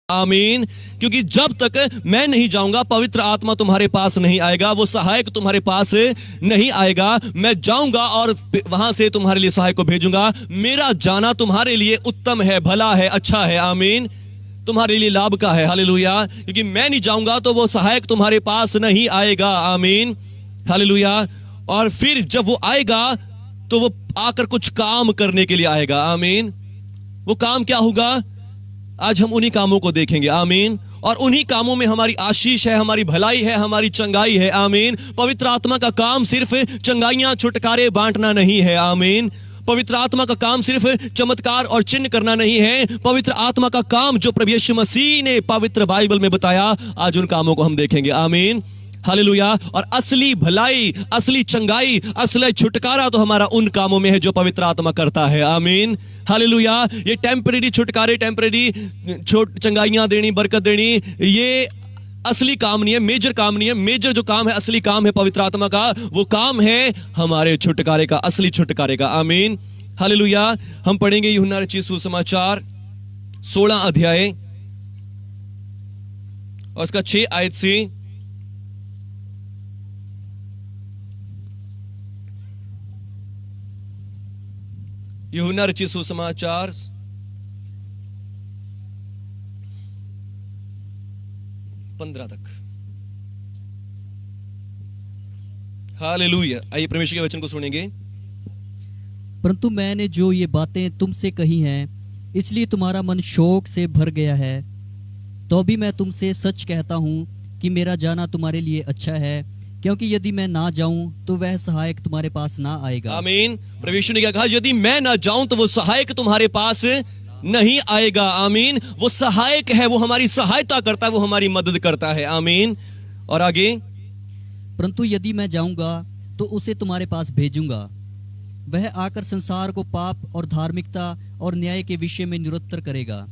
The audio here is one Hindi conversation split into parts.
आमीन। क्योंकि जब तक मैं नहीं जाऊंगा पवित्र आत्मा तुम्हारे पास नहीं आएगा, वो सहायक तुम्हारे पास नहीं आएगा। मैं जाऊंगा और वहां से तुम्हारे लिए सहायक को भेजूंगा। मेरा जाना तुम्हारे लिए उत्तम है, भला है, अच्छा है। आमीन। तुम्हारे लिए लाभ का है। हालेलुया। क्योंकि मैं नहीं जाऊंगा तो वो सहायक तुम्हारे पास नहीं आएगा। आमीन। हालेलुया। और फिर जब वो आएगा तो वो आकर कुछ काम करने के लिए आएगा। आमीन। वो काम क्या होगा? आज हम उन्हीं कामों को देखेंगे। आमीन। और उन्हीं कामों में हमारी आशीष है, हमारी भलाई है, हमारी चंगाई है। आमीन। पवित्र आत्मा का काम सिर्फ चंगाइयां छुटकारे बांटना नहीं है। आमीन। पवित्र आत्मा का काम सिर्फ चमत्कार और चिन्ह करना नहीं है। पवित्र आत्मा का काम जो प्रभु यीशु मसीह ने पवित्र बाइबल में बताया, आज उन कामों को हम देखेंगे। आमीन। हालेलुया। और असली भलाई, असली चंगाई, असली छुटकारा तो हमारा उन कामों में है जो पवित्र आत्मा करता है। आमीन। हालेलुया। ये टेम्परेरी छुटकारे, टेम्परेरी चंगाइयां देनी, बरकत देनी, ये असली काम नहीं है, मेजर काम नहीं है। मेजर जो काम है, असली काम है पवित्र आत्मा का, वो काम है हमारे छुटकारे का, असली छुटकारे का। आमीन। हालेलुया। हम पढ़ेंगे यूहन्ना रचित सुसमाचार 16 अध्याय और उसका 6 आयत से। यूहन्ना रचित सुसमाचार 15 तक। हालेलुया। आइए परमेश्वर के वचन को सुनेंगे। परंतु मैंने जो ये बातें तुमसे कही हैं, इसलिए तुम्हारा मन शोक से भर गया है। तो भी मैं तुमसे सच कहता हूँ कि मेरा जाना तुम्हारे लिए अच्छा है, क्योंकि यदि मैं ना जाऊं तो वह सहायक तुम्हारे पास ना आएगा। आमीन। प्रभु यीशु ने क्या कहा? यदि मैं ना जाऊं तो वो सहायक तुम्हारे पास नहीं आएगा। आमीन। वो सहायक है, वो हमारी सहायता करता है, वो हमारी मदद करता है। आमीन। और आगे, परंतु यदि मैं जाऊंगा तो उसे तुम्हारे पास भेजूंगा। वह आकर संसार को पाप और धार्मिकता और न्याय के विषय में निरुत्तर करेगा।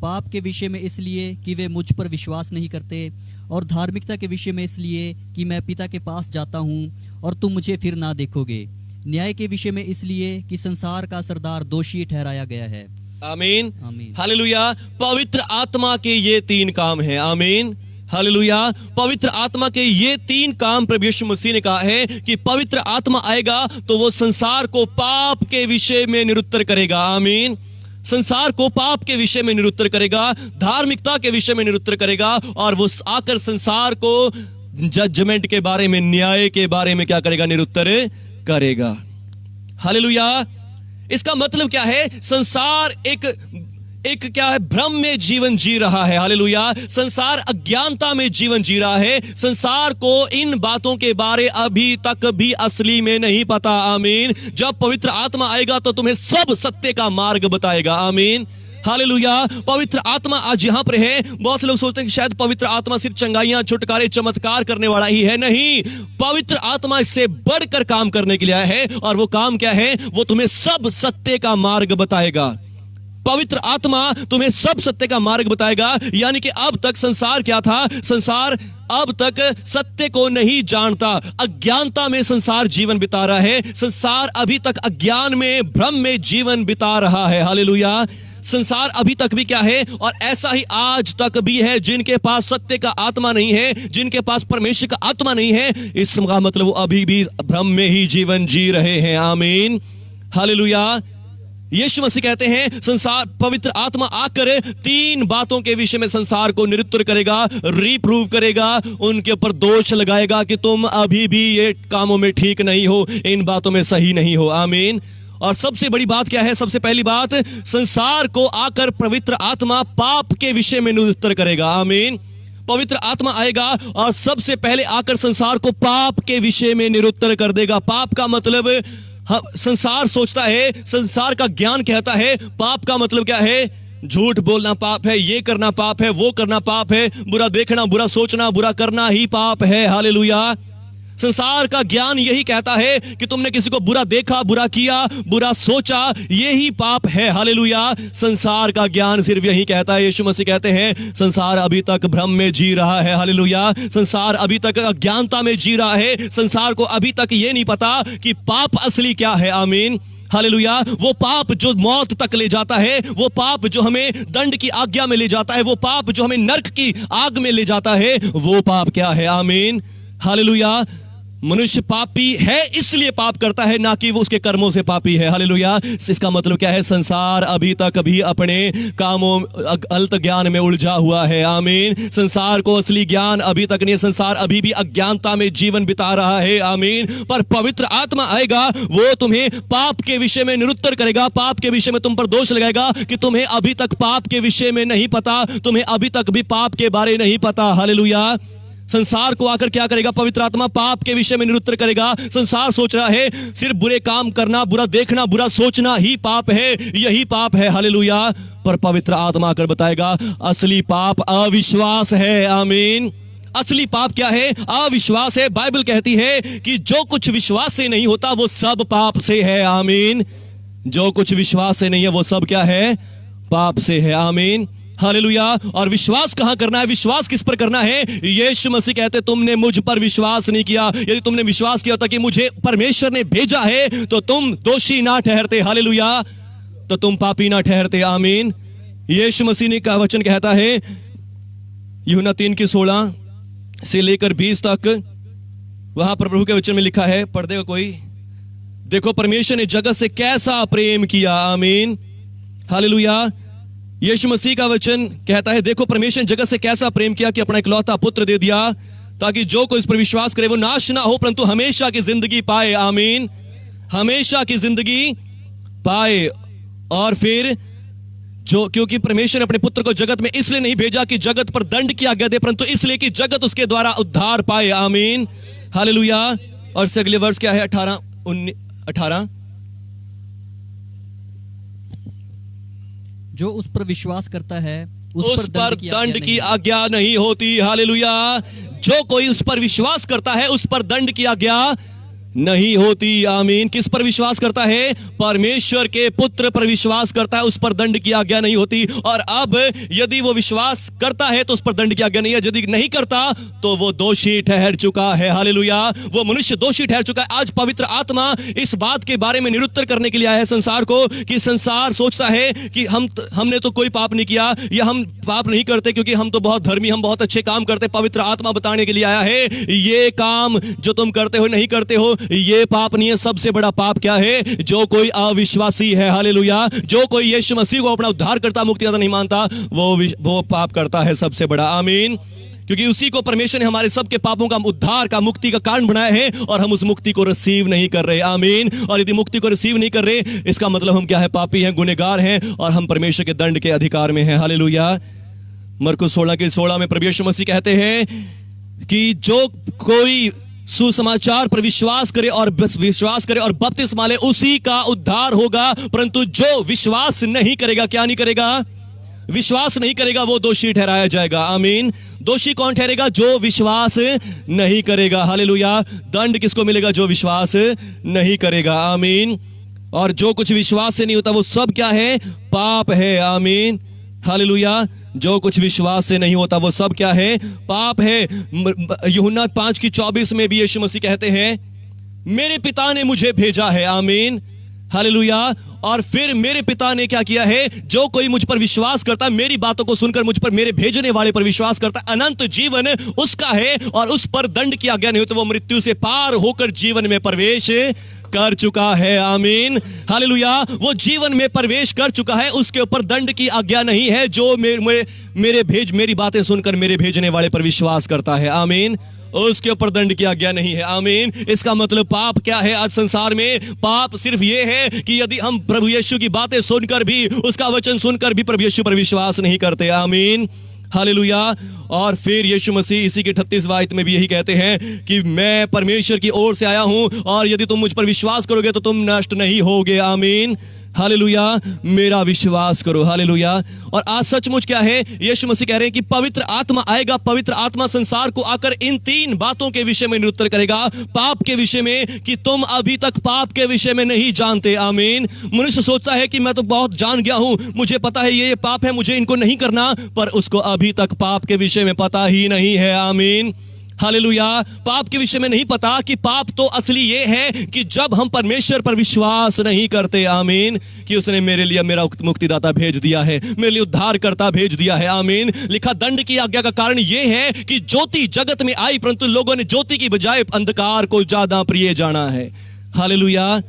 पाप के विषय में इसलिए कि वे मुझ पर विश्वास नहीं करते, और धार्मिकता के विषय में इसलिए कि मैं पिता के पास जाता हूँ और तुम मुझे फिर ना देखोगे। न्याय के विषय में इसलिए कि संसार का सरदार दोषी ठहराया गया है। आमीन। आमीन। हालेलुया। पवित्र आत्मा के ये 3 काम हैं। आमीन। हालेलुया। पवित्र आत्मा के ये 3 काम प्रभु यीशु मसीह ने कहा है कि पवित्र आत्मा आएगा तो वो संसार को पाप के विषय में निरुत्तर करेगा। आमीन। संसार को पाप के विषय में निरुत्तर करेगा, धार्मिकता के विषय में निरुत्तर करेगा, और वो आकर संसार को जजमेंट के बारे में, न्याय के बारे में क्या करेगा? निरुत्तर करेगा। हालेलुया। इसका मतलब क्या है? संसार एक क्या है? भ्रम में जीवन जी रहा है। हालेलुया। संसार अज्ञानता में जीवन जी रहा है। संसार को इन बातों के बारे अभी तक भी असली में नहीं पता। आमीन। जब पवित्र आत्मा आएगा तो तुम्हें सब सत्य का मार्ग बताएगा। आमीन। हालेलुया। पवित्र आत्मा आज यहां पर है। बहुत से लोग सोचते हैं कि शायद पवित्र आत्मा सिर्फ चंगाइयां, छुटकारे, चमत्कार करने वाला ही है। नहीं, पवित्र आत्मा इससे बढ़कर काम करने के लिए आया है। और वो काम क्या है? वो तुम्हें सब सत्य का मार्ग बताएगा। पवित्र आत्मा तुम्हें सब सत्य का मार्ग बताएगा। यानी कि अब तक संसार क्या था? संसार अब तक सत्य को नहीं जानता, अज्ञानता में संसार जीवन बिता रहा है। संसार अभी तक अज्ञान में, भ्रम में जीवन बिता रहा है। हालेलुया। संसार अभी तक भी क्या है? और ऐसा ही आज तक भी है। जिनके पास सत्य का आत्मा नहीं है, जिनके पास परमेश्वर का आत्मा नहीं है, इसका मतलब वो अभी भी भ्रम में ही जीवन जी रहे हैं। आमीन। हालेलुया। यीशु मसीह कहते हैं संसार, पवित्र आत्मा आकर 3 बातों के विषय में संसार को निरुत्तर करेगा, रिप्रूव करेगा, उनके ऊपर दोष लगाएगा कि तुम अभी भी ये कामों में ठीक नहीं हो, इन बातों में सही नहीं हो। आमीन। और सबसे बड़ी बात क्या है? सबसे पहली बात, संसार को आकर पवित्र आत्मा पाप के विषय में निरुत्तर करेगा। आमीन। पवित्र आत्मा आएगा और सबसे पहले आकर संसार को पाप के विषय में निरुत्तर कर देगा। पाप का मतलब, संसार सोचता है, संसार का ज्ञान कहता है पाप का मतलब क्या है? झूठ बोलना पाप है, ये करना पाप है, वो करना पाप है, बुरा देखना, बुरा सोचना, बुरा करना ही पाप है। हालेलुया। संसार का ज्ञान यही कहता है कि तुमने किसी को बुरा देखा, बुरा किया, बुरा सोचा, यही पाप है। हालेलुया। संसार का ज्ञान सिर्फ यही कहता है। यीशु मसीह कहते हैं संसार अभी तक भ्रम में जी रहा है। हालेलुया। संसार अभी तक अज्ञानता में जी रहा है। संसार को अभी तक ये नहीं पता कि पाप असली क्या है। आमीन। हालेलुया। वो पाप जो मौत तक ले जाता है, वो पाप जो हमें दंड की आज्ञा में ले जाता है, वो पाप जो हमें नरक की आग में ले जाता है, वो पाप क्या है? आमीन, हालेलुया। मनुष्य पापी है इसलिए पाप करता है, ना कि वो उसके कर्मों से पापी है। हालेलुया। इसका मतलब क्या है? संसार अभी तक भी अपने कामों अल्प ज्ञान में उलझा हुआ है। आमीन। संसार को असली ज्ञान अभी तक नहीं है। संसार अभी भी अज्ञानता में जीवन बिता रहा है। आमीन। पर पवित्र आत्मा आएगा, वो तुम्हें पाप के विषय में निरुत्तर करेगा, पाप के विषय में तुम पर दोष लगाएगा कि तुम्हें अभी तक पाप के विषय में नहीं पता, तुम्हें अभी तक भी पाप के बारे नहीं पता। हालेलुया। संसार को आकर क्या करेगा? पवित्र आत्मा पाप के विषय में निरुत्तर करेगा। संसार सोच रहा है सिर्फ बुरे काम करना, बुरा देखना, बुरा सोचना ही पाप है, यही पाप है। हालेलुया। पर पवित्र आत्मा आकर बताएगा असली पाप अविश्वास है। आमीन। असली पाप क्या है? अविश्वास है। बाइबल कहती है कि जो कुछ विश्वास से नहीं होता वो सब पाप से है। आमीन। जो कुछ विश्वास से नहीं है वो सब क्या है? पाप से है। आमीन, हालेलुया। और विश्वास कहां करना है? विश्वास किस पर करना है? यीशु मसीह कहते तुमने मुझ पर विश्वास नहीं किया। यदि तुमने विश्वास किया होता कि मुझे परमेश्वर ने भेजा है तो तुम दोषी ना ठहरते। हालेलुया। तो तुम पापी ना ठहरते। आमीन। यीशु मसीह ने का वचन कहता है यूहन्ना 3:16 से लेकर 20 तक, वहां पर प्रभु के वचन में लिखा है, पढ़ देगा कोई? देखो परमेश्वर ने जगत से कैसा प्रेम किया। आमीन, हालेलुया। यीशु मसीह का वचन कहता है देखो परमेश्वर ने जगत से कैसा प्रेम किया कि अपना इकलौता पुत्र दे दिया, ताकि जो कोई इस पर विश्वास करे वो नाश ना हो परंतु हमेशा की जिंदगी पाए। आमीन। हमेशा की जिंदगी पाए। और फिर जो, क्योंकि परमेश्वर ने अपने पुत्र को जगत में इसलिए नहीं भेजा कि जगत पर दंड की आज्ञा दे, परंतु इसलिए कि जगत उसके द्वारा उद्धार पाए। आमीन, हालेलुया। और से अगले वर्ष क्या है? 18। जो उस पर विश्वास करता है उस पर दंड की आज्ञा नहीं होती। हालेलुया। जो कोई उस पर विश्वास करता है उस पर दंड की आज्ञा नहीं होती। आमीन। किस पर विश्वास करता है? परमेश्वर के पुत्र पर विश्वास करता है, उस पर दंड की आज्ञा नहीं होती। और अब यदि वो विश्वास करता है तो उस पर दंड की आज्ञा नहीं है, यदि नहीं करता तो वो दोषी ठहर चुका है। हालेलुया। वो मनुष्य दोषी ठहर चुका है। आज पवित्र आत्मा इस बात के बारे में निरुत्तर करने के लिए आया है संसार को, कि संसार सोचता है कि हमने तो कोई पाप नहीं किया, या हम पाप नहीं करते क्योंकि हम तो बहुत धर्मी, हम बहुत अच्छे काम करते। पवित्र आत्मा बताने के लिए आया है ये काम जो तुम करते हो नहीं करते हो ये पाप नहीं है। सबसे बड़ा पाप क्या है? जो कोई अविश्वासी है। हालेलुया। जो कोई यीशु मसीह को अपना उद्धारकर्ता मुक्तिदाता नहीं मानता वो पाप करता है सबसे बड़ा। आमीन। क्योंकि उसी को परमेश्वर ने हमारे सबके पापों का उद्धार का मुक्ति का कारण बनाया है और हम उस मुक्ति को रिसीव नहीं कर रहे। आमीन। और यदि मुक्ति को रिसीव नहीं कर रहे इसका मतलब हम क्या है? पापी हैं, गुनहगार हैं और हम परमेश्वर के दंड के अधिकार में हैं। हालेलुया। मरकुस 16:16 में प्रभु यीशु मसीह कहते हैं कि जो कोई सुसमाचार पर विश्वास करे और बपतिस्मा ले उसी का उद्धार होगा, परंतु जो विश्वास नहीं करेगा, क्या नहीं करेगा? विश्वास नहीं करेगा, वो दोषी ठहराया जाएगा। आमीन। दोषी कौन ठहरेगा? जो विश्वास नहीं करेगा। हालेलुया। दंड किसको मिलेगा? जो विश्वास नहीं करेगा। आमीन। और जो कुछ विश्वास से नहीं होता वो सब क्या है? पाप है। आमीन, हालेलुया। जो कुछ विश्वास से नहीं होता वो सब क्या है? पाप है। यूहन्ना 5:24 में भी यीशु मसीह कहते हैं मेरे पिता ने मुझे भेजा है। आमीन, हालेलुया। और फिर मेरे पिता ने क्या किया है? जो कोई मुझ पर विश्वास करता है, मेरी बातों को सुनकर मुझ पर मेरे भेजने वाले पर विश्वास करता है, अनंत जीवन उसका है और उस पर दंड की आज्ञा नहीं होती। वो मृत्यु से पार होकर जीवन में प्रवेश कर चुका है। आमीन, हालेलुया। वो जीवन में प्रवेश कर चुका है, उसके ऊपर दंड की आज्ञा नहीं है। जो मेरी बातें सुनकर मेरे भेजने वाले पर विश्वास करता है, आमीन, उसके ऊपर दंड की आज्ञा नहीं है। आमीन। इसका मतलब पाप क्या है? आज संसार में पाप सिर्फ ये है कि यदि हम प्रभु यीशु की बातें सुनकर भी, उसका वचन सुनकर भी प्रभु यीशु पर विश्वास नहीं करते। आमीन, हालेलुया। और फिर यीशु मसीह इसी के 38वां आयत में भी यही कहते हैं कि मैं परमेश्वर की ओर से आया हूं और यदि तुम मुझ पर विश्वास करोगे तो तुम नष्ट नहीं होगे। आमीन, हालेलुया। मेरा विश्वास करो। हालेलुया। और आज सचमुच क्या है? यीशु मसीह कह रहे हैं कि पवित्र आत्मा आएगा। पवित्र आत्मा संसार को आकर इन 3 बातों के विषय में निरुत्तर करेगा। पाप के विषय में कि तुम अभी तक पाप के विषय में नहीं जानते। आमीन। मनुष्य सोचता है कि मैं तो बहुत जान गया हूं, मुझे पता है ये पाप है, मुझे इनको नहीं करना, पर उसको अभी तक पाप के विषय में पता ही नहीं है। आमीन, हालेलुया। पाप के विषय में नहीं पता कि पाप तो असली ये है कि जब हम परमेश्वर पर विश्वास नहीं करते, आमीन, कि उसने मेरे लिए मेरा मुक्तिदाता भेज दिया है, मेरे लिए उद्धारकर्ता भेज दिया है, आमीन। लिखा दंड की आज्ञा का कारण यह है कि ज्योति जगत में आई, परंतु लोगों ने ज्योति की बजाय अंधकार को ज्यादा प्रिय जाना है। हालेलुया।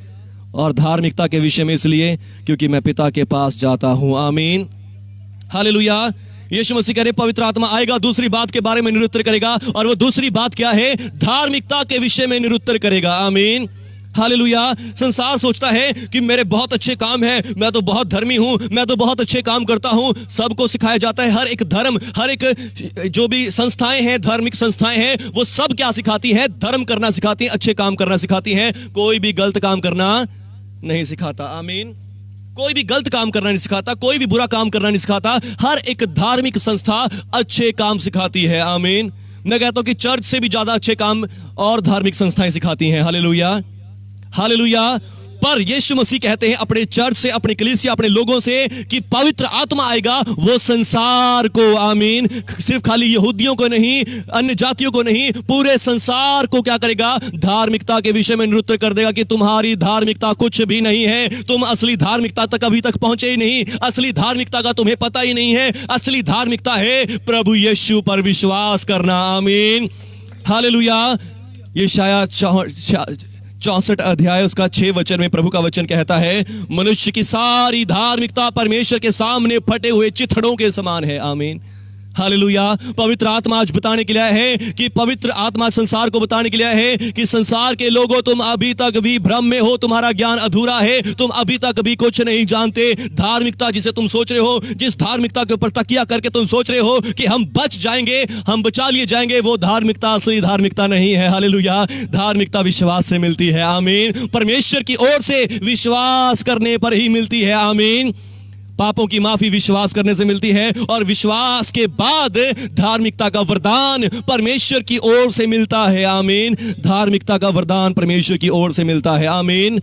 और धार्मिकता के विषय में इसलिए क्योंकि मैं पिता के पास जाता हूं, आमीन। हालेलुया। यीशु मसीह कह रहे पवित्र आत्मा आएगा, दूसरी बात के बारे में निरुत्तर करेगा, और वो दूसरी बात क्या है? धार्मिकता के विषय में निरुत्तर करेगा, आमीन। हालेलुया। संसार सोचता है कि मेरे बहुत अच्छे काम हैं, मैं तो बहुत धर्मी हूं, मैं तो बहुत अच्छे काम करता हूं। सबको सिखाया जाता है, हर एक धर्म, हर एक जो भी संस्थाएं हैं, धार्मिक संस्थाएं हैं, वो सब क्या सिखाती है? धर्म करना सिखाती है, अच्छे काम करना सिखाती है। कोई भी गलत काम करना नहीं सिखाता, आमीन। कोई भी गलत काम करना नहीं सिखाता, कोई भी बुरा काम करना नहीं सिखाता। हर एक धार्मिक संस्था अच्छे काम सिखाती है, आमीन। मैं कहता हूं कि चर्च से भी ज्यादा अच्छे काम और धार्मिक संस्थाएं सिखाती हैं। Hallelujah, hallelujah. पर यीशु मसीह कहते हैं अपने चर्च से, अपने कलीसिया, अपने लोगों से कि पवित्र आत्मा आएगा, वो संसार को, आमीन, सिर्फ खाली यहूदियों को नहीं, अन्य जातियों को नहीं, पूरे संसार को क्या करेगा? धार्मिकता के विषय में निरुत्तर कर देगा कि तुम्हारी धार्मिकता कुछ भी नहीं है, तुम असली धार्मिकता तक अभी तक पहुंचे ही नहीं, असली धार्मिकता का तुम्हें पता ही नहीं है। असली धार्मिकता है प्रभु यीशु पर विश्वास करना, आमीन। हालेलुया। यशायाह 64 अध्याय उसका 6 वचन में प्रभु का वचन कहता है, मनुष्य की सारी धार्मिकता परमेश्वर के सामने फटे हुए चिथड़ों के समान है, आमीन। हालेलुया। पवित्र आत्मा आज बताने के लिए है कि पवित्र आत्मा संसार को बताने के लिए है कि संसार के लोगों, तुम अभी तक भी भ्रम में हो, तुम्हारा ज्ञान अधूरा है, तुम अभी तक भी कुछ नहीं जानते। धार्मिकता जिसे तुम सोच रहे हो, जिस धार्मिकता के ऊपर तकिया करके तुम सोच रहे हो कि हम बच जाएंगे, हम बचा लिए जाएंगे, वो धार्मिकता असली धार्मिकता नहीं है। हालेलुया। धार्मिकता विश्वास से मिलती है, आमीन। परमेश्वर की ओर से विश्वास करने पर ही मिलती है, आमीन। पापों की माफी विश्वास करने से मिलती है, और विश्वास के बाद धार्मिकता का वरदान परमेश्वर की ओर से मिलता है, आमीन। धार्मिकता का वरदान परमेश्वर की ओर से मिलता है, आमीन।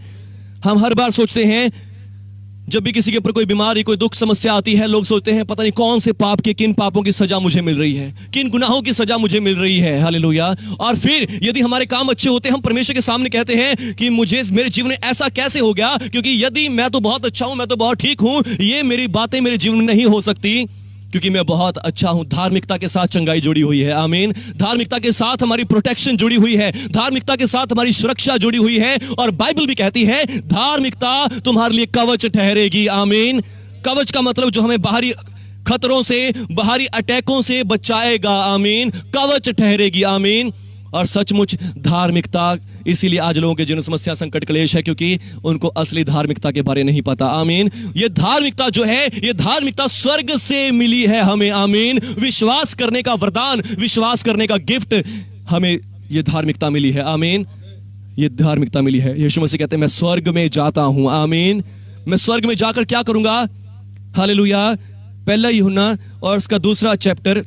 हम हर बार सोचते हैं जब भी किसी के ऊपर कोई बीमारी, कोई दुख, समस्या आती है, लोग सोचते हैं पता नहीं कौन से पाप के, किन पापों की सजा मुझे मिल रही है, किन गुनाहों की सजा मुझे मिल रही है। हालेलुया। और फिर यदि हमारे काम अच्छे होते हैं, हम परमेश्वर के सामने कहते हैं कि मुझे, मेरे जीवन में ऐसा कैसे हो गया, क्योंकि यदि मैं तो बहुत अच्छा हूं, मैं तो बहुत ठीक हूं, ये मेरी बातें मेरे जीवन में नहीं हो सकती क्योंकि मैं बहुत अच्छा हूं। धार्मिकता के साथ चंगाई जुड़ी हुई है, आमीन। धार्मिकता के साथ हमारी प्रोटेक्शन जुड़ी हुई है, धार्मिकता के साथ हमारी सुरक्षा जुड़ी हुई है, और बाइबल भी कहती है धार्मिकता तुम्हारे लिए कवच ठहरेगी, आमीन। कवच का मतलब जो हमें बाहरी खतरों से, बाहरी अटैकों से बचाएगा, आमीन। कवच ठहरेगी, आमीन। और सचमुच धार्मिकता, इसीलिए आज लोगों के जीवन समस्या, संकट, क्लेश है, क्योंकि उनको असली धार्मिकता के बारे नहीं पता, आमीन। ये धार्मिकता जो है, ये धार्मिकता स्वर्ग से मिली है हमें, आमीन। विश्वास करने का वरदान, विश्वास करने का गिफ्ट हमें ये धार्मिकता मिली है, आमीन। ये धार्मिकता मिली है। यीशु मसीह कहते हैं मैं स्वर्ग में जाता हूं, आमीन। मैं स्वर्ग में जाकर क्या करूंगा? हालेलुया। पहला यूहन्ना और उसका 2 चैप्टर,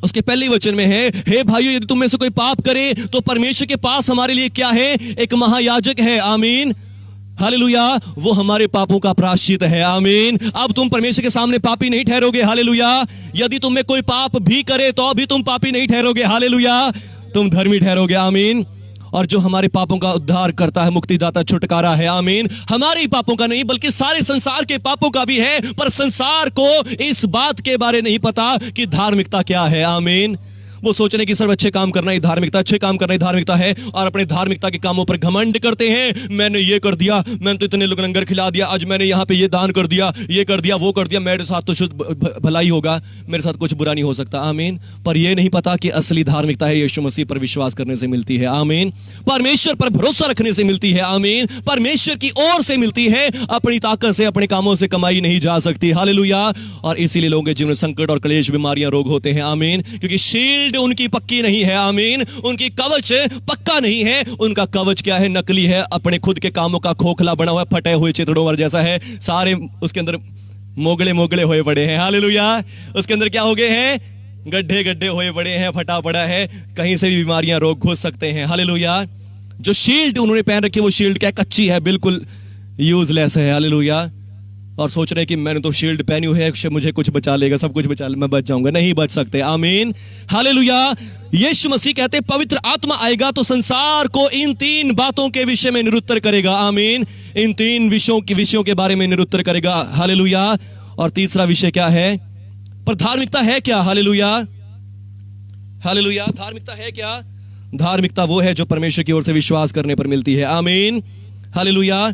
उसके पहले वचन में है, हे भाइयों, यदि तुम में से कोई पाप करे तो परमेश्वर के पास हमारे लिए क्या है? एक महायाजक है, आमीन। हालेलुया। वो हमारे पापों का प्रायश्चित है, आमीन। अब तुम परमेश्वर के सामने पापी नहीं ठहरोगे, हालेलुया। यदि तुम में कोई पाप भी करे तो भी तुम पापी नहीं ठहरोगे, हालेलुया। तुम धर्मी ठहरोगे, आमीन। और जो हमारे पापों का उद्धार करता है, मुक्तिदाता, छुटकारा है, आमीन। हमारे ही पापों का नहीं बल्कि सारे संसार के पापों का भी है, पर संसार को इस बात के बारे नहीं पता कि धार्मिकता क्या है, आमीन। वो सोच रहे कि सर अच्छे काम करना ही धार्मिकता, अच्छे काम करना ही धार्मिकता है, और अपने धार्मिकता के कामों पर घमंड करते हैं। मैंने ये कर दिया, मैंने तो इतने लोग लंगर खिला दिया, आज मैंने यहाँ पे ये दान कर दिया, ये कर दिया, वो कर दिया, मेरे साथ तो शुद्ध भलाई होगा, मेरे साथ कुछ बुरा नहीं हो सकता, आमीन। पर ये नहीं पता कि असली धार्मिकता है यीशु मसीह पर विश्वास करने से मिलती है, आमीन। परमेश्वर पर भरोसा रखने से मिलती है, आमीन। परमेश्वर की ओर से मिलती है, अपनी ताकत से, अपने कामों से कमाई नहीं जा सकती, हालेलुया। और इसीलिए लोगों के जीवन में संकट और क्लेश, बीमारियां, रोग होते हैं, आमीन। क्योंकि शील्ड उनकी पक्की नहीं है, आमीन। उनकी कवच पक्का नहीं है। उनका कवच क्या है? नकली है, अपने खुद के कामों का खोखला बना हुआ, फटे हुए चिथड़ों वाला जैसा है। सारे उसके अंदर मोगले मोगले हुए पड़े हैं, हालेलुया। उसके अंदर क्या हो गए हैं? गड्ढे गड्ढे हुए पड़े हैं, फटा पड़ा है, कहीं से भी बीमारियां, रोग घुस सकते हैं, हालेलुया। जो शील्ड उन्होंने पहन रखी है, वो शील्ड क्या? कच्ची है, बिल्कुल यूजलेस है, हालेलुया। और सोच रहे कि मैंने तो शील्ड पहनी हुई है, मुझे कुछ बचा लेगा, सब कुछ बचा ले, मैं बच जाऊंगा। नहीं बच सकते, आमीन, हालेलुया। यीशु मसीह कहते हैं पवित्र आत्मा आएगा तो संसार को इन 3 बातों के विषय में निरुत्तर करेगा। आमीन। इन 3 विषयों के बारे में निरुत्तर करेगा। हालेलुया। और तीसरा विषय क्या है? पर धार्मिकता है क्या? हालेलुया। हालेलुया। धार्मिकता है क्या? धार्मिकता वो है जो परमेश्वर की ओर से विश्वास करने पर मिलती है। आमीन। हालेलुया।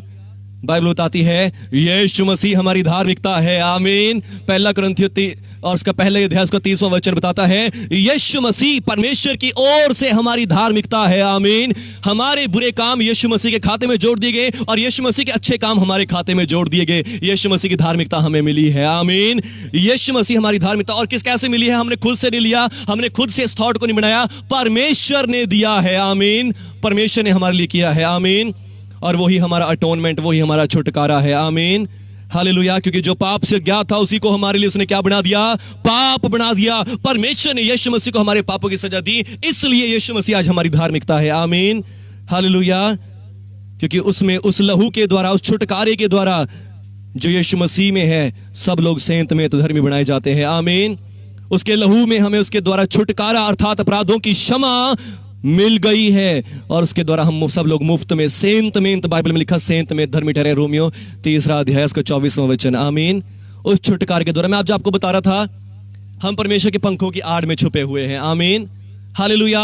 बाइबल बताती है यीशु मसीह हमारी धार्मिकता है। आमीन। पहला कुरिन्थियों और उसका पहले अध्याय उसका 30वां वचन बताता है यीशु मसीह परमेश्वर की ओर से हमारी धार्मिकता है। आमीन। हमारे बुरे काम यीशु मसीह के खाते में जोड़ दिए गए और यीशु मसीह के अच्छे काम हमारे खाते में जोड़ दिए गए। यीशु मसीह की धार्मिकता हमें मिली है। आमीन। यीशु मसीह हमारी धार्मिकता और किस कैसे मिली है? हमने खुद से नहीं लिया, हमने खुद से इस थॉट को नहीं बनाया, परमेश्वर ने दिया है। आमीन। परमेश्वर ने हमारे लिए किया है। आमीन। और वही हमारा अटोनमेंट, वही हमारा छुटकारा है। आमीन। हालेलुया। क्योंकि जो पाप से ज्ञात था उसी को हमारे लिए उसने क्या बना दिया? पाप बना दिया। परमेश्वर ने यीशु मसीह को हमारे पापों की सजा दी, इसलिए यीशु मसीह आज हमारी धार्मिकता है। आमीन। हालेलुया। क्योंकि उसमें उस लहू के द्वारा, उस छुटकारे के द्वारा जो यीशु मसीह में है, सब लोग सेंत में तो धर्मी बनाए जाते हैं। आमीन। उसके लहू में हमें उसके द्वारा छुटकारा अर्थात अपराधों की क्षमा मिल गई है और उसके द्वारा हम सब लोग मुफ्त में सेंत में, बाइबल में लिखा सेंत में धर्मी ठहरे। रोमियो 3 अध्याय उसका 24वां वचन। आमीन। उस छुटकारे के द्वारा मैं आज आपको बता रहा था हम परमेश्वर के पंखों की आड़ में छुपे हुए हैं। आमीन। हालेलुया।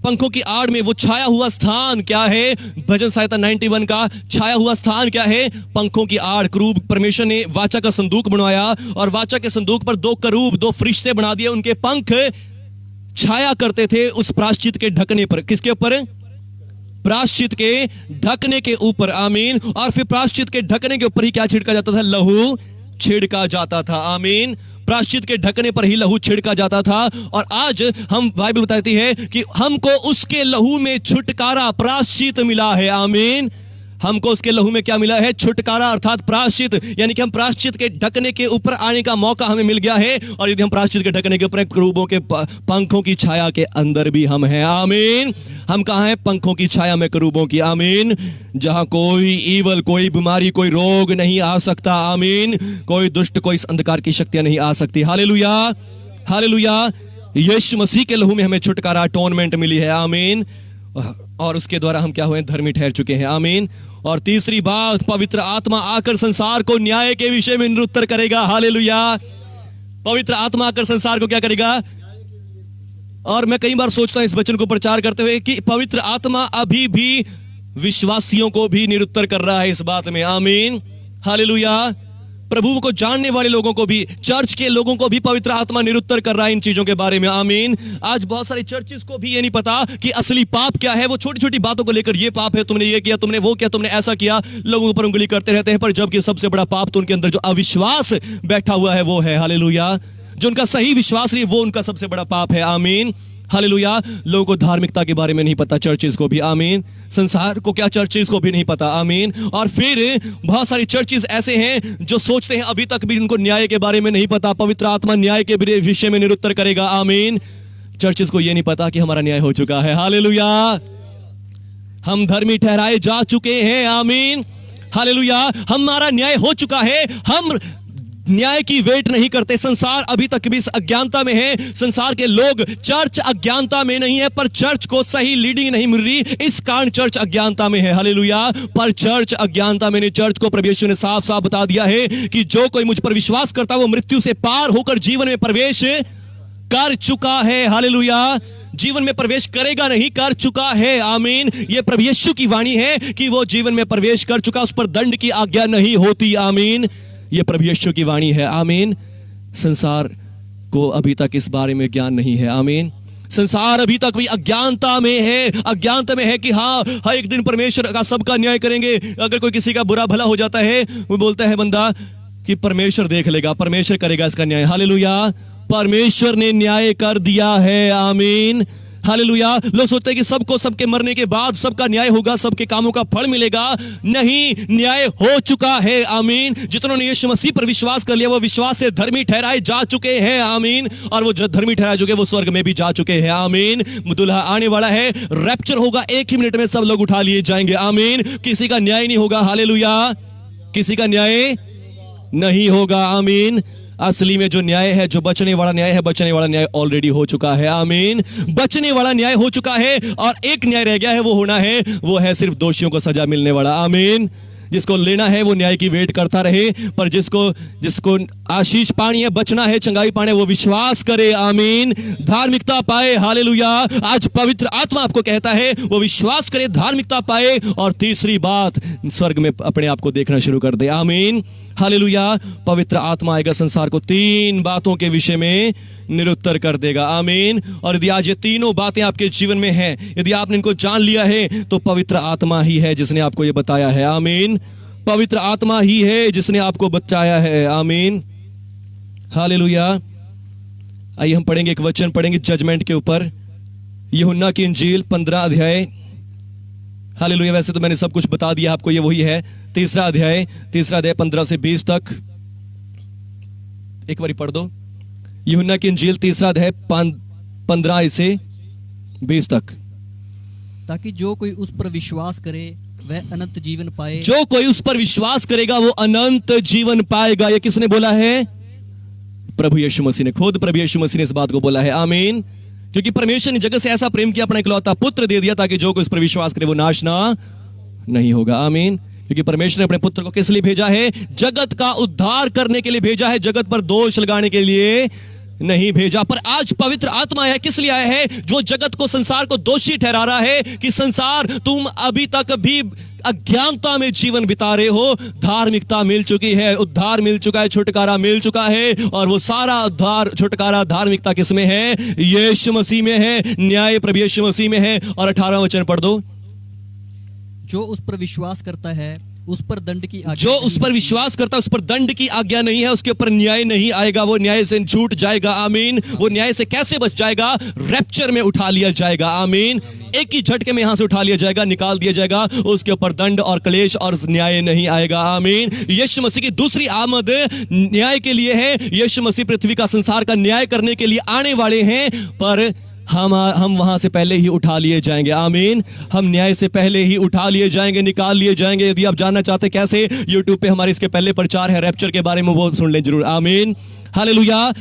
पंखों की आड़ में वो छाया हुआ स्थान क्या है? भजन संहिता 91 का छाया हुआ स्थान क्या है? पंखों की आड़। करूब, परमेश्वर ने वाचा का संदूक बनवाया और वाचा के संदूक पर 2 करूब, 2 फरिश्ते बना दिए। उनके पंख छाया करते थे उस प्रायश्चित के ढकने पर। किसके ऊपर? प्रायश्चित के ढकने के ऊपर। आमीन। और फिर प्रायश्चित के ढकने के ऊपर ही क्या छिड़का जाता था? लहू छिड़का जाता था। आमीन। प्रायश्चित के ढकने पर ही लहू छिड़का जाता था। और आज हम, बाइबल बताती है कि हमको उसके लहू में छुटकारा, प्रायश्चित मिला है। आमीन। हमको उसके लहू में क्या मिला है? छुटकारा अर्थात प्रायश्चित। यानी कि हम प्रायश्चित के ढकने के ऊपर आने का मौका हमें मिल गया है। और यदि हम प्रायश्चित के ढकने के ऊपर करूबों के पंखों की छाया के अंदर भी हम हैं। आमीन। हम कहां हैं? पंखों की छाया में, करूबों की। आमीन। जहां कोई ईवल, कोई बीमारी, कोई रोग नहीं आ सकता। आमीन। कोई दुष्ट, कोई अंधकार की शक्तियां नहीं आ सकती। हालेलुया। हालेलुया। यीशु मसीह के लहू में हमें छुटकारा, अटोनमेंट मिली है। आमीन। और उसके द्वारा हम क्या हुए? धर्मी ठहर चुके हैं। आमीन। और तीसरी बात, पवित्र आत्मा आकर संसार को न्याय के विषय में निरुत्तर करेगा। हालेलुया। पवित्र आत्मा आकर संसार को क्या करेगा? और मैं कई बार सोचता हूं इस वचन को प्रचार करते हुए कि पवित्र आत्मा अभी भी विश्वासियों को भी निरुत्तर कर रहा है इस बात में। आमीन। हालेलुया। प्रभु को जानने वाले लोगों को भी, चर्च के लोगों को भी पवित्र आत्मा निरुत्तर कर रहा है इन चीजों के बारे में। आमीन। आज बहुत सारे चर्चेस को भी ये नहीं पता कि असली पाप क्या है। वो छोटी छोटी बातों को लेकर, ये पाप है, तुमने ये किया, तुमने वो किया, तुमने ऐसा किया, लोगों के ऊपर उंगली करते रहते हैं। पर जबकि सबसे बड़ा पाप तो उनके अंदर जो अविश्वास बैठा हुआ है वो है। हालेलुया। जो उनका सही विश्वास नहीं, वो उनका सबसे बड़ा पाप है। आमीन। हालेलुया। लोगों को धार्मिकता के बारे में नहीं पता, चर्चेस को भी। आमीन। संसार को क्या? चर्चेस को भी नहीं पता। आमीन। और फिर बहुत सारी चर्चेस ऐसे हैं जो सोचते हैं अभी तक भी उनको न्याय के बारे में नहीं पता। पवित्र आत्मा न्याय के विषय में निरुत्तर करेगा। आमीन। चर्चेस को यह नहीं पता कि हमारा न्याय हो चुका है। हालेलुया। हम धर्मी ठहराए जा चुके हैं। आमीन। हालेलुया। हमारा न्याय हो चुका है। हम न्याय की वेट नहीं करते। संसार अभी तक भी इस अज्ञानता में है। संसार के लोग, चर्च अज्ञानता में नहीं है, पर चर्च को सही लीडिंग नहीं मिल रही, इस कारण चर्च अज्ञानता में है। हालेलुया। पर चर्च अज्ञानता में नहीं। चर्च को प्रभु यीशु ने साफ साफ बता दिया है कि जो कोई मुझ पर विश्वास करता है वो मृत्यु से पार होकर जीवन में प्रवेश कर चुका है। हालेलुया। जीवन में प्रवेश करेगा नहीं, कर चुका है। आमीन। ये प्रभु यीशु की वाणी है कि वो जीवन में प्रवेश कर चुका, उस पर दंड की आज्ञा नहीं होती। आमीन। ये प्रभु यीशु की वाणी है। आमीन। संसार को अभी तक इस बारे में ज्ञान नहीं है। आमीन। संसार अभी तक भी अज्ञानता में है। अज्ञानता में है कि हाँ एक दिन परमेश्वर का सबका न्याय करेंगे। अगर कोई किसी का बुरा भला हो जाता है, वो बोलता है बंदा कि परमेश्वर देख लेगा, परमेश्वर करेगा इसका न्याय। हालेलुया। परमेश्वर ने न्याय कर दिया है। आमीन। हालेलुया। लोग सोचते हैं कि सबको सबके मरने के बाद सबका न्याय होगा, सबके कामों का फल मिलेगा। नहीं, न्याय हो चुका है। आमीन। जिन्होंने यीशु मसीह पर विश्वास कर लिया वो विश्वास से धर्मी ठहराए जा चुके हैं। आमीन। और वो जो धर्मी ठहराए चुके वो स्वर्ग में भी जा चुके हैं। आमीन। दुल्हा आने वाला है, रैप्चर होगा, 1 ही मिनट में सब लोग उठा लिए जाएंगे। आमीन। किसी का न्याय नहीं होगा। हालेलुया। किसी का न्याय नहीं होगा। आमीन। असली में जो न्याय है, जो बचने वाला न्याय है, बचने वाला न्याय ऑलरेडी हो चुका है। आमीन। बचने वाला न्याय हो चुका है और एक न्याय रह गया है, वो होना है, वो है सिर्फ दोषियों को सजा मिलने वाला। आमीन। जिसको लेना है वो न्याय की वेट करता रहे, पर जिसको आशीष पानी है, बचना है, चंगाई पानी है, वो विश्वास करे। आमीन। धार्मिकता पाए। हालेलुया। आज पवित्र आत्मा आपको कहता है वो विश्वास करे, धार्मिकता पाए, और तीसरी बात, स्वर्ग में अपने आप को देखना शुरू कर दे। आमीन। हालेलुया। पवित्र आत्मा आएगा, संसार को 3 बातों के विषय में निरुत्तर कर देगा। आमीन। और यदि आज ये तीनों बातें आपके जीवन में हैं, यदि आपने इनको जान लिया है, तो पवित्र आत्मा ही है जिसने आपको ये बताया है। आमीन। पवित्र आत्मा ही है जिसने आपको बचाया है। आमीन। हालेलुया। आइए हम पढ़ेंगे, एक वचन पढ़ेंगे जजमेंट के ऊपर, यूहन्ना की इंजील 15 अध्याय। हालेलुया। वैसे तो मैंने सब कुछ बता दिया आपको, ये वही है, तीसरा अध्याय 15 से 20 तक। एक बारी पढ़ दो, यूहन्ना की इंजील 3 अध्याय 15 से 20 तक। ताकि जो कोई उस पर विश्वास करे वह अनंत जीवन पाए। जो कोई उस पर विश्वास करेगा वो अनंत जीवन पाएगा। ये किसने बोला है? प्रभु यीशु मसीह ने, खुद प्रभु यीशु मसीह ने इस बात को बोला है। आमीन। क्योंकि परमेश्वर ने जगत से ऐसा प्रेम किया, अपना इकलौता पुत्र दे दिया, ताकि जो कोई उस पर विश्वास करे वो नाश ना नहीं होगा। आमीन। क्योंकि परमेश्वर ने अपने पुत्र को किस लिए भेजा है? जगत का उद्धार करने के लिए भेजा है, जगत पर दोष लगाने के लिए नहीं भेजा। पर आज पवित्र आत्मा है, किस लिए आया है? जो जगत को, संसार को दोषी ठहरा रहा है कि संसार, तुम अभी तक भी अज्ञानता में जीवन बिता रहे हो। धार्मिकता मिल चुकी है, उद्धार मिल चुका है, छुटकारा मिल चुका है, और वो सारा उद्धार, छुटकारा, धार्मिकता किस में है? यीशु मसीह में है, न्याय प्रभु यीशु मसीह में है। और 18वां वचन पढ़ दो। जो उस पर विश्वास करता है उस पर दंड की आज्ञा जो उस पर विश्वास करता है उस पर दंड की आज्ञा नहीं है, उसके ऊपर न्याय नहीं आएगा, वो न्याय से छूट जाएगा। आमीन। वो न्याय से कैसे बच जाएगा? रैप्चर में उठा लिया जाएगा। आमीन। एक ही झटके में यहां से उठा लिया जाएगा, निकाल दिया जाएगा, उसके ऊपर दंड और क्लेश और न्याय नहीं आएगा। आमीन। यीशु मसीह की दूसरी आमद न्याय के लिए है। यीशु मसीह पृथ्वी का, संसार का न्याय करने के लिए आने वाले हैं, पर हम वहां से पहले ही उठा लिए जाएंगे। आमीन। हम न्याय से पहले ही उठा लिए जाएंगे, निकाल लिए जाएंगे। यदि आप जानना चाहते कैसे, YouTube पे हमारे इसके पहले प्रचार है रैप्चर के बारे में, वो सुन लें जरूर। आमीन। हालेलुया।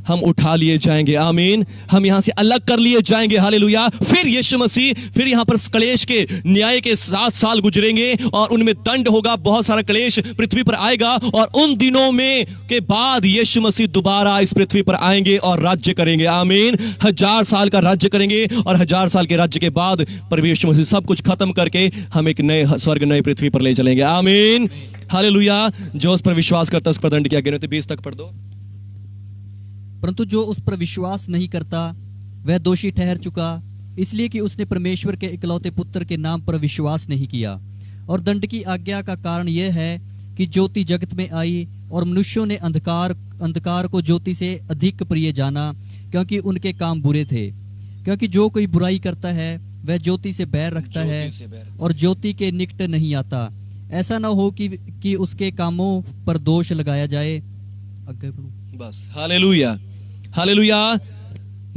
हम उठा लिए जाएंगे। आमीन। हम यहां से अलग कर लिए जाएंगे। हालेलुया। फिर यीशु मसीह, फिर यहां पर क्लेश के, न्याय के 7 साल गुजरेंगे और उनमें दंड होगा, बहुत सारा क्लेश पृथ्वी पर आएगा, और उन दिनों में के बाद यीशु मसीह दोबारा इस पृथ्वी पर आएंगे और राज्य करेंगे। आमीन। 1000 साल का राज्य करेंगे, और 1000 साल के राज्य के बाद प्रभु यीशु मसीह सब कुछ खत्म करके हम एक नए स्वर्ग, नए पृथ्वी पर ले चलेंगे। आमीन। हालेलुया। जो उस पर विश्वास करता है उस पर दंड की आज्ञा नहीं होती। 20 तक पढ़ दो। परंतु जो उस पर विश्वास नहीं करता वह दोषी ठहर चुका, इसलिए कि उसने परमेश्वर के इकलौते पुत्र के नाम पर विश्वास नहीं किया। और दंड की आज्ञा का कारण यह है कि ज्योति जगत में आई और मनुष्यों ने अंधकार को ज्योति से अधिक प्रिय जाना, क्योंकि उनके काम बुरे थे। क्योंकि जो कोई बुराई करता है वह ज्योति से बैर रखता है और ज्योति के निकट नहीं आता, ऐसा न हो कि उसके कामों पर दोष लगाया जाए। आगे बढ़ो। बस। हालेलुया। हालेलुया।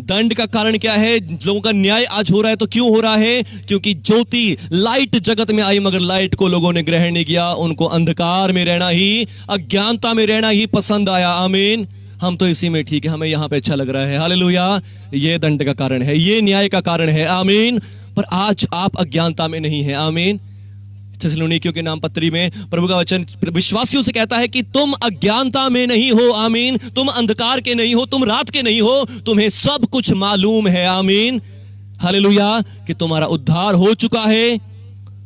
दंड का कारण क्या है? लोगों का न्याय आज हो रहा है, तो क्यों हो रहा है? क्योंकि ज्योति, लाइट जगत में आई, मगर लाइट को लोगों ने ग्रहण नहीं किया। उनको अंधकार में रहना ही, अज्ञानता में रहना ही पसंद आया। आमीन। हम तो इसी में ठीक है, हमें यहां पे अच्छा लग रहा है। हालेलुया। ये दंड का कारण है, ये न्याय का कारण है। आमीन। पर आज आप अज्ञानता में नहीं है। आमीन। थिस्सलुनीकियों के नाम पत्री में प्रभु का वचन विश्वासियों से कहता है कि तुम अज्ञानता में नहीं हो। आमीन। तुम अंधकार के नहीं हो, तुम रात के नहीं हो, तुम्हें सब कुछ मालूम है। आमीन। हालेलुया। कि तुम्हारा उद्धार हो चुका है,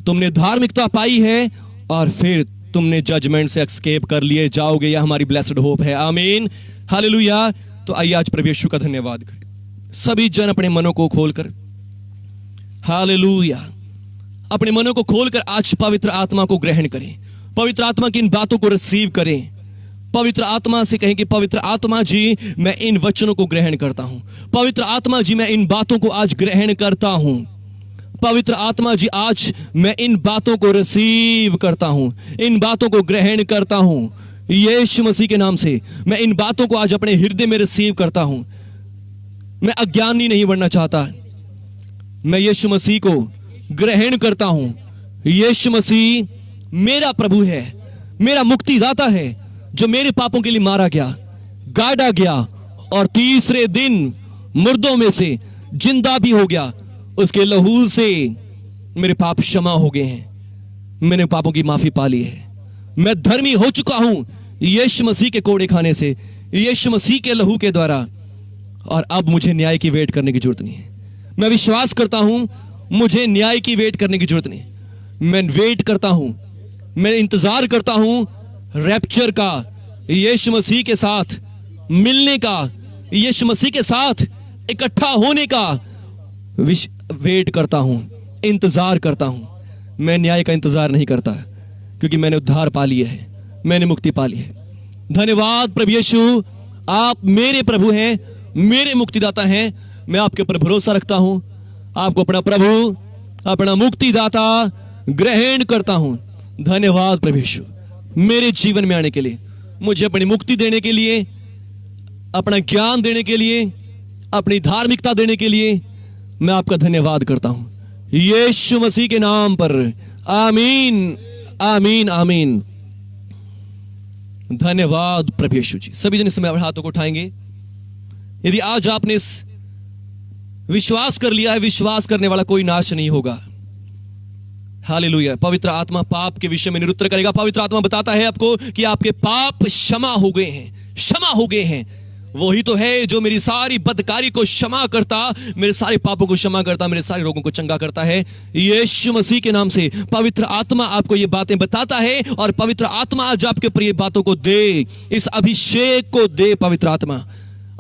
तुमने धार्मिकता पाई है, और फिर तुमने जजमेंट से एस्केप कर लिए जाओगे। यह हमारी ब्लेस्ड होप है। आमीन। हालेलुया। तो आइए आज प्रभु यीशु का धन्यवाद करें। सभी जन अपने मनों को खोलकर, हालेलुया, अपने मनों को खोलकर आज पवित्र आत्मा को ग्रहण करें। पवित्र आत्मा की इन बातों को रिसीव करें। पवित्र आत्मा से कहें कि पवित्र आत्मा जी, मैं इन वचनों को ग्रहण करता हूं। पवित्र आत्मा जी, मैं इन बातों को आज ग्रहण करता हूं। पवित्र आत्मा जी, आज मैं इन बातों को रिसीव करता हूं, इन बातों को ग्रहण करता हूं। यीशु मसीह के नाम से मैं इन बातों को आज अपने हृदय में रिसीव करता हूं। मैं अज्ञानी नहीं बनना चाहता, मैं यीशु मसीह को ग्रहण करता हूं। यीशु मसीह मेरा प्रभु है, मेरा मुक्तिदाता है, जो मेरे पापों के लिए मारा गया। गाड़ा गया और तीसरे दिन मुर्दों में से जिंदा भी हो गया। उसके लहू से मेरे पाप क्षमा हो गए हैं, मैंने पापों की माफी पा ली है, मैं धर्मी हो चुका हूं यीशु मसीह के कोड़े खाने से, यीशु मसीह के लहू के द्वारा। और अब मुझे न्याय की वेट करने की जरूरत नहीं है। मैं विश्वास करता हूं मुझे न्याय की वेट करने की जरूरत नहीं। मैं वेट करता हूं, मैं इंतजार करता हूं रैप्चर का, यीशु मसीह के साथ मिलने का, यीशु मसीह के साथ इकट्ठा होने का वेट करता हूं, इंतजार करता हूं। मैं न्याय का इंतजार नहीं करता, क्योंकि मैंने उद्धार पा लिया है, मैंने मुक्ति पा ली है। धन्यवाद प्रभु यीशु, आप मेरे प्रभु हैं, मेरे मुक्तिदाता हैं। मैं आपके ऊपर भरोसा रखता हूं, आपको अपना प्रभु, अपना मुक्तिदाता ग्रहण करता हूं। धन्यवाद प्रभु यीशु, मेरे जीवन में आने के लिए, मुझे अपनी मुक्ति देने के लिए, अपना ज्ञान देने के लिए, अपनी धार्मिकता देने के लिए मैं आपका धन्यवाद करता हूं यीशु मसीह के नाम पर। आमीन, आमीन, आमीन। धन्यवाद प्रभु यीशु जी। सभी जन इस समय हाथों को उठाएंगे। यदि आज आपने इस विश्वास कर लिया है, विश्वास करने वाला कोई नाश नहीं होगा। हालेलुया। पवित्र आत्मा पाप के विषय में निरुत्तर करेगा। पवित्र आत्मा बताता है आपको कि आपके पाप क्षमा हो गए हैं, क्षमा हो गए हैं। वही तो है जो मेरी सारी बदकारी को क्षमा करता, मेरे सारे पापों को क्षमा करता, मेरे सारे रोगों को चंगा करता है यीशु मसीह के नाम से। पवित्र आत्मा आपको ये बातें बताता है, और पवित्र आत्मा आज आपके प्रिय बातों को दे, इस अभिषेक को दे। पवित्र आत्मा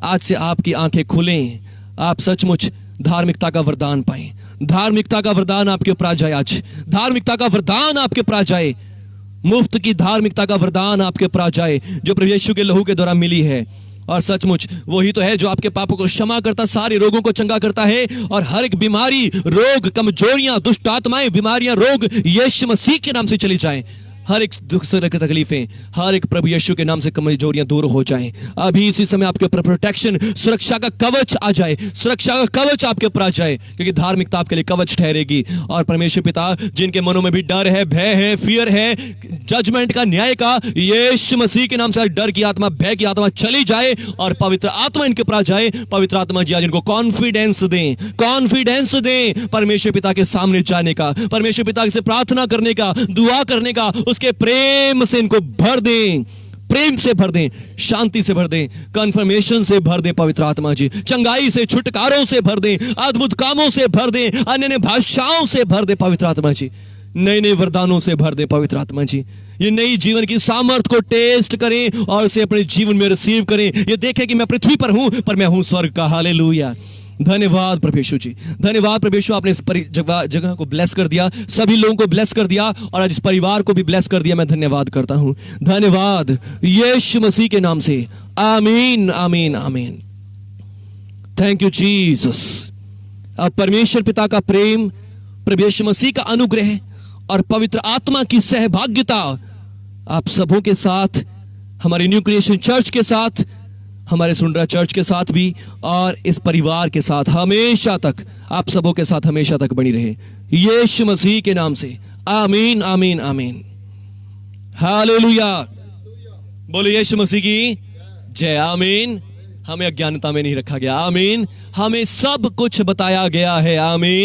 आज से आपकी आंखें खुलें, आप सचमुच धार्मिकता का वरदान पाएं। धार्मिकता का वरदान आपके ऊपर आ जाए। आज धार्मिकता का वरदान आपके ऊपर आ जाए, मुफ्त की धार्मिकता का वरदान आपके ऊपर आ जाए, जो प्रभु यीशु के लहू के द्वारा मिली है। और सचमुच वही तो है जो आपके पापों को क्षमा करता, सारे रोगों को चंगा करता है, और हर एक बीमारी, रोग, कमजोरियां, दुष्ट आत्माएं, बीमारियां, रोग यीशु मसीह के नाम से चली जाएं। हर एक दुख से की तकलीफें, हर एक प्रभु यीशु के नाम से कमजोरियां दूर हो जाएं। अभी इसी समय आपके ऊपर प्रोटेक्शन, सुरक्षा का कवच आ जाए, सुरक्षा का कवच आपके ऊपर आ जाए, क्योंकि धार्मिकता आपके लिए कवच ठहरेगी। और परमेश्वर पिता, जिनके मनों में भी डर है, भय है, फियर है, जजमेंट का, न्याय का, यीशु मसीह के नाम से डर की आत्मा, भय की आत्मा चली जाए, और पवित्र आत्मा इनके ऊपर आ जाए। पवित्र आत्मा जी आज इनको कॉन्फिडेंस दें, कॉन्फिडेंस दें परमेश्वर पिता के सामने जाने का, परमेश्वर पिता से प्रार्थना करने का, दुआ करने का। उसके प्रेम से इनको भर दें, प्रेम से भर दें, शांति से भर दें, कन्फर्मेशन से भर दें। पवित्र आत्मा जी चंगाई से, छुटकारों से भर दें, अद्भुत कामों से भर दें, अन्य भाषाओं से भर दें। पवित्र आत्मा जी नए नए वरदानों से भर दें। पवित्र आत्मा जी ये नई जीवन की सामर्थ को टेस्ट करें और उसे अपने जीवन में रिसीव करें। ये देखें कि मैं पृथ्वी पर हूं, पर मैं हूं स्वर्ग का। हालेलुया। धन्यवाद प्रभु यीशु जी, धन्यवाद प्रभु यीशु, आपने इस जगह को ब्लेस कर दिया, सभी लोगों को ब्लेस कर दिया, और आज इस परिवार को भी ब्लेस कर दिया। मैं धन्यवाद करता हूं। धन्यवाद यीशु मसीह के नाम से। आमीन, आमीन, आमीन। Thank you Jesus. अब परमेश्वर पिता का प्रेम, प्रभु यीशु मसीह का अनुग्रह और पवित्र आत्मा की सहभागिता आप सबों के साथ, हमारे न्यू क्रिएशन चर्च के साथ, हमारे सुंडरा चर्च के साथ भी, और इस परिवार के साथ हमेशा तक, आप सबों के साथ हमेशा तक बनी रहे यीशु मसीह के नाम से। आमीन, आमीन, आमीन। हालेलुया। बोलो यीशु मसीह की जय। आमीन। हमें अज्ञानता में नहीं रखा गया। आमीन। हमें सब कुछ बताया गया है। आमीन।